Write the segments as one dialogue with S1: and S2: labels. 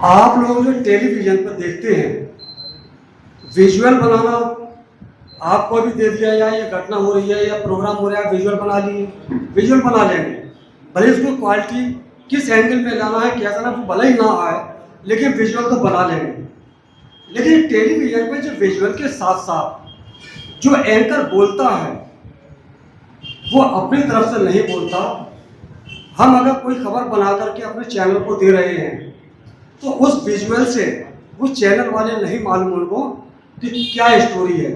S1: आप लोग जो टेलीविजन पर देखते हैं, विजुअल बनाना आपको भी दे दिया जाए, ये घटना हो रही है या प्रोग्राम हो रहा है, विजुअल बना लिए, विजुअल बना लेंगे। भले उसको क्वालिटी किस एंगल में लाना है, कैसा ना, भले ही ना आए, लेकिन विजुअल तो बना लेंगे। लेकिन टेलीविजन पर जो विजुअल के साथ साथ जो एंकर बोलता है वो अपनी तरफ से नहीं बोलता। हम अगर कोई खबर बना करके अपने चैनल को दे रहे हैं तो उस विजुअल से वो चैनल वाले नहीं मालूम उनको कि क्या स्टोरी है।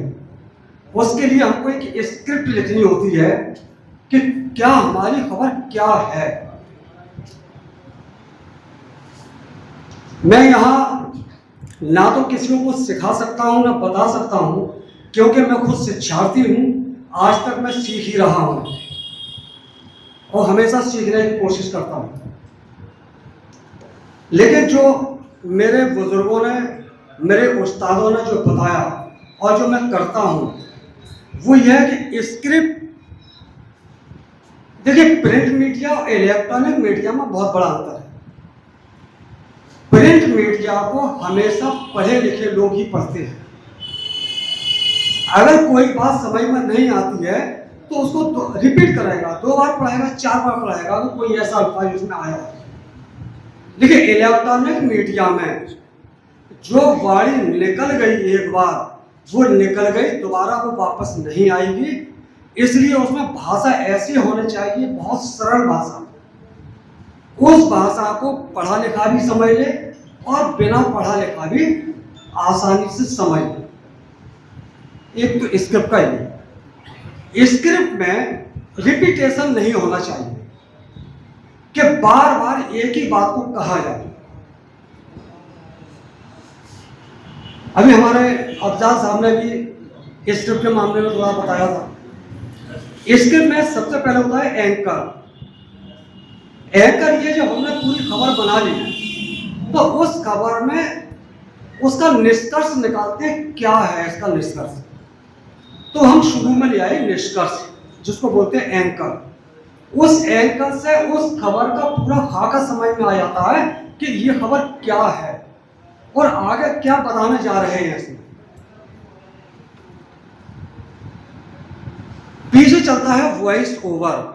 S1: उसके लिए हमको एक स्क्रिप्ट लिखनी होती है कि क्या हमारी खबर क्या है। मैं यहाँ ना तो किसी को कुछ सिखा सकता हूँ ना बता सकता हूँ, क्योंकि मैं खुद शिक्षार्थी हूँ। आज तक मैं सीख ही रहा हूँ और हमेशा सीखने की कोशिश करता हूँ। लेकिन जो मेरे बुजुर्गों ने, मेरे उस्तादों ने जो बताया और जो मैं करता हूँ वो यह है कि स्क्रिप्ट, देखिए प्रिंट मीडिया और इलेक्ट्रॉनिक मीडिया में बहुत बड़ा अंतर है। प्रिंट मीडिया को हमेशा पढ़े लिखे लोग ही पढ़ते हैं। अगर कोई बात समझ में नहीं आती है तो उसको रिपीट करेगा, 2 बार पढ़ाएगा, 4 बार पढ़ाएगा, अगर कोई ऐसा अल्फाज उसमें आया है। देखिए इलेक्ट्रॉनिक मीडिया में जो वाणी निकल गई एक बार, वो निकल गई, दोबारा वो वापस नहीं आएगी। इसलिए उसमें भाषा ऐसी होनी चाहिए, बहुत सरल भाषा, उस भाषा को पढ़ा लिखा भी समझ ले और बिना पढ़ा लिखा भी आसानी से समझ ले। एक तो स्क्रिप्ट का ही, स्क्रिप्ट में रिपीटेशन नहीं होना चाहिए कि बार बार एक ही बात को कहा जाए। अभी हमारे अफजाल साहब ने भी स्क्रिप्ट के मामले में थोड़ा बताया था। स्क्रिप्ट में सबसे पहले होता है एंकर। एंकर ये जो हमने पूरी खबर बना ली तो उस खबर में उसका निष्कर्ष निकालते हैं, क्या है इसका निष्कर्ष। तो हम शुरू में ले आए निष्कर्ष, जिसको बोलते हैं एंकर। उस एंकर से उस खबर का पूरा खाका समझ में आ जाता है कि ये खबर क्या है और आगे क्या बताने जा रहे हैं इसमें। पीछे चलता है वॉइस ओवर।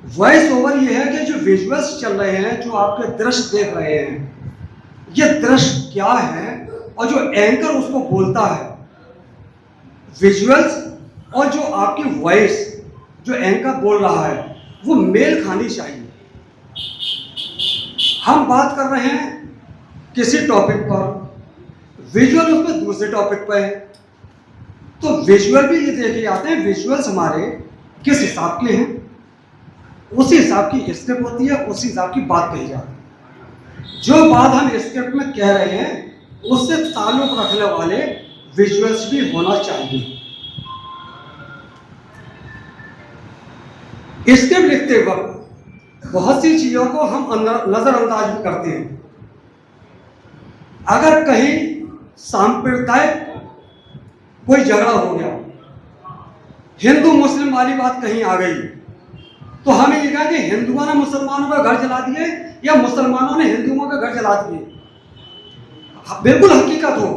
S1: वॉइस ओवर ये है कि जो विजुअल्स चल रहे हैं, जो आपके दृश्य देख रहे हैं, ये दृश्य क्या है और जो एंकर उसको बोलता है, विजुअल्स और जो आपकी वॉइस जो एंकर बोल रहा है वो मेल खानी चाहिए। हम बात कर रहे हैं किसी टॉपिक पर, विजुअल उस पर दूसरे टॉपिक पर है, तो विजुअल भी ये देखे जाते हैं विजुअल्स हमारे किस हिसाब के हैं, उसी हिसाब की स्क्रिप्ट होती है, उसी हिसाब की बात कही जाती है। जो बात हम स्क्रिप्ट में कह रहे हैं उससे ताल्लुक रखने वाले विजुअल्स भी होना चाहिए। स्क्रिप्ट लिखते वक्त बहुत सी चीजों को हम नजरअंदाज भी करते हैं। अगर कहीं सांप्रदायिक कोई झगड़ा हो गया, हिंदू मुस्लिम वाली बात कहीं आ गई, तो हमें ये कहा कि हिंदुओं ने मुसलमानों का घर जला दिए या मुसलमानों ने हिंदुओं का घर जला दिए। बिल्कुल हकीकत हो,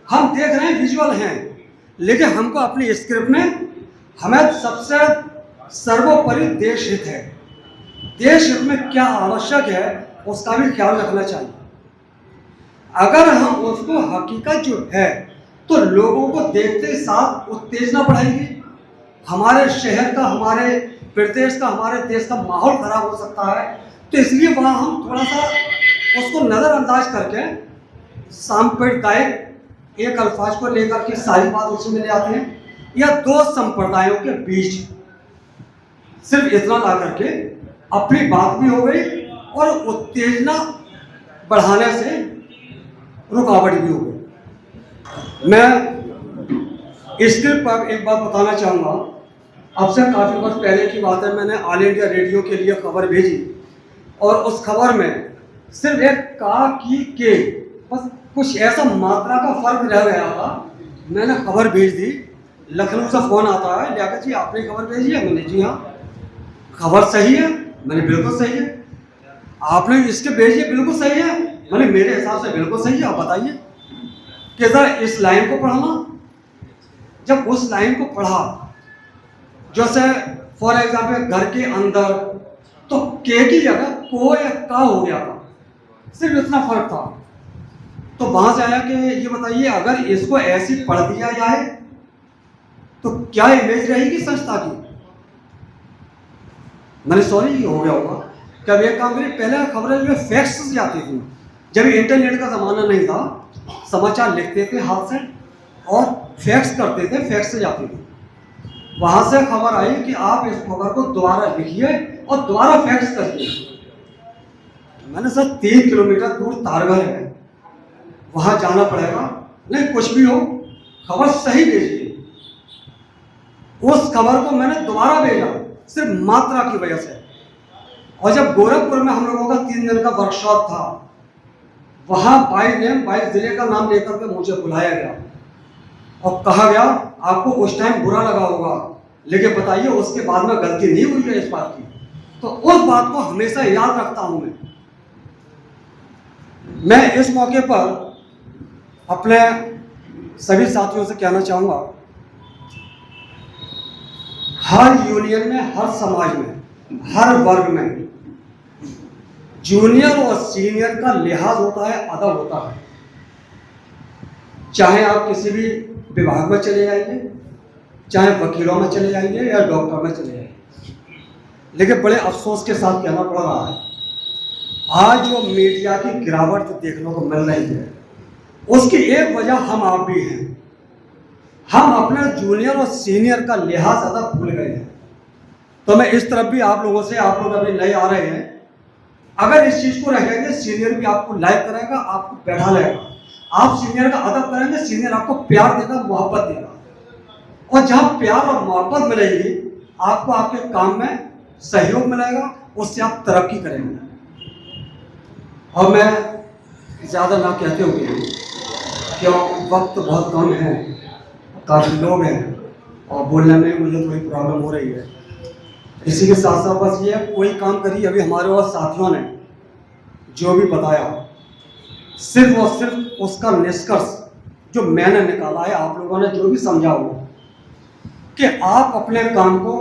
S1: हम देख रहे हैं, विजुअल हैं, लेकिन हमको अपनी स्क्रिप्ट में हमें सबसे सर्वोपरि देश हित है, देश हित में क्या आवश्यक है उसका भी ख्याल रखना चाहिए। अगर हम उसको हकीकत जो है तो लोगों को देखते साथ उत्तेजना बढ़ाएगी, हमारे शहर का, हमारे प्रदेश का, हमारे देश का माहौल खराब हो सकता है। तो इसलिए वहाँ हम थोड़ा सा उसको नज़रअंदाज करके सांप्रदायिक एक अल्फाज को लेकर के सारी बात उसी में ले आते हैं, या 2 संप्रदायों के बीच सिर्फ इतना ला करके अपनी बात भी हो गई और उत्तेजना बढ़ाने से रुकावट भी हो गई। मैं स्क्रिप्ट पर एक बात बताना चाहूँगा। अब से काफ़ी वक्त पहले की बात है, मैंने ऑल इंडिया रेडियो के लिए खबर भेजी और उस खबर में सिर्फ एक का की के बस कुछ ऐसा मात्रा का फर्क रह गया था। मैंने खबर भेज दी, लखनऊ से फ़ोन आता है, लियाकत जी आपने खबर भेजी है? मैंने जी हाँ। खबर सही है? मैंने बिल्कुल सही है। आपने इसके भेजी है? बिल्कुल सही है। मैंने मेरे हिसाब से बिल्कुल सही है। आप बताइए कि सर इस लाइन को पढ़ना, जब उस लाइन को पढ़ा, जैसे फॉर एग्जाम्पल घर के अंदर, तो के की जगह को या का हो गया था, सिर्फ इतना फर्क था। तो वहां से आया कि ये बताइए अगर इसको ऐसे पढ़ दिया जाए तो क्या इमेज रहेगी संस्था की। मैंने सॉरी ये हो गया होगा, कब एक काम करिए, पहले खबरें जो फैक्स से आती थी, जब इंटरनेट का ज़माना नहीं था, समाचार लिखते थे हाथ से और फैक्स करते थे, फैक्स से जाती थी। वहाँ से खबर आई कि आप इस खबर को दोबारा लिखिए और दोबारा फैक्स करिए। मैंने सर 3 किलोमीटर दूर तारघर है, वहाँ जाना पड़ेगा, नहीं कुछ भी हो खबर सही भेजिए। उस खबर को मैंने दोबारा भेजा सिर्फ मात्रा की वजह से। और जब गोरखपुर में हम लोगों का 3 दिन का वर्कशॉप था, वहां बाई नेम, बाई जिले का नाम लेकर के मुझे बुलाया गया और कहा गया आपको उस टाइम बुरा लगा होगा, लेकिन बताइए उसके बाद में गलती नहीं हुई है इस बात की। तो उस बात को हमेशा याद रखता हूं मैं इस मौके पर अपने सभी साथियों से कहना चाहूंगा, हर यूनियन में, हर समाज में, हर वर्ग में जूनियर और सीनियर का लिहाज होता है, अदब होता है। चाहे आप किसी भी विभाग में चले जाइए, चाहे वकीलों में चले जाइए या डॉक्टर में चले जाइए, लेकिन बड़े अफसोस के साथ कहना पड़ रहा है, आज जो मीडिया की गिरावट देखने को मिल रही है, उसकी एक वजह हम आप भी हैं। हम अपने जूनियर और सीनियर का लिहाज अदब भूल गए हैं। तो मैं इस तरफ भी आप लोगों से, आप लोग अभी नए आ रहे हैं, अगर इस चीज को रखेंगे, सीनियर भी आपको लाइक करेगा, आपको बैठा लेगा। आप सीनियर का अदब करेंगे, सीनियर आपको प्यार देगा, मोहब्बत देगा। और जहां प्यार और मोहब्बत मिलेगी, आपको आपके काम में सहयोग मिलेगा, उससे आप तरक्की करेंगे। और मैं ज़्यादा ना कहते हुए, क्यों वक्त बहुत कम है, काफ़ी लोग हैं और बोलने में मुझे थोड़ी प्रॉब्लम हो रही है, इसी के साथ साथ बस ये कोई काम करिए। अभी हमारे और साथियों ने जो भी बताया, सिर्फ और सिर्फ उसका निष्कर्ष जो मैंने निकाला है, आप लोगों ने जो भी समझा हो कि आप अपने काम को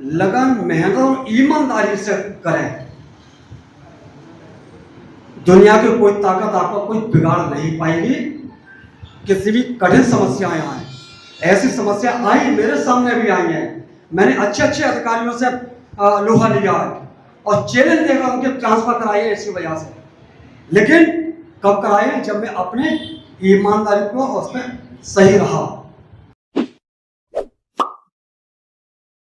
S1: लगन, मेहनत और ईमानदारी से करें। दुनिया की कोई ताकत आपको कोई बिगाड़ नहीं पाएगी। किसी भी कठिन समस्याएं आए, ऐसी समस्या आई, मेरे सामने भी आई हैं, मैंने अच्छे अच्छे अधिकारियों से लोहा लिया है और चैलेंज देकर उनके ट्रांसफर कराए हैं इसी वजह से। लेकिन कब कराए? जब मैं अपने ईमानदारी को उस पर सही रहा।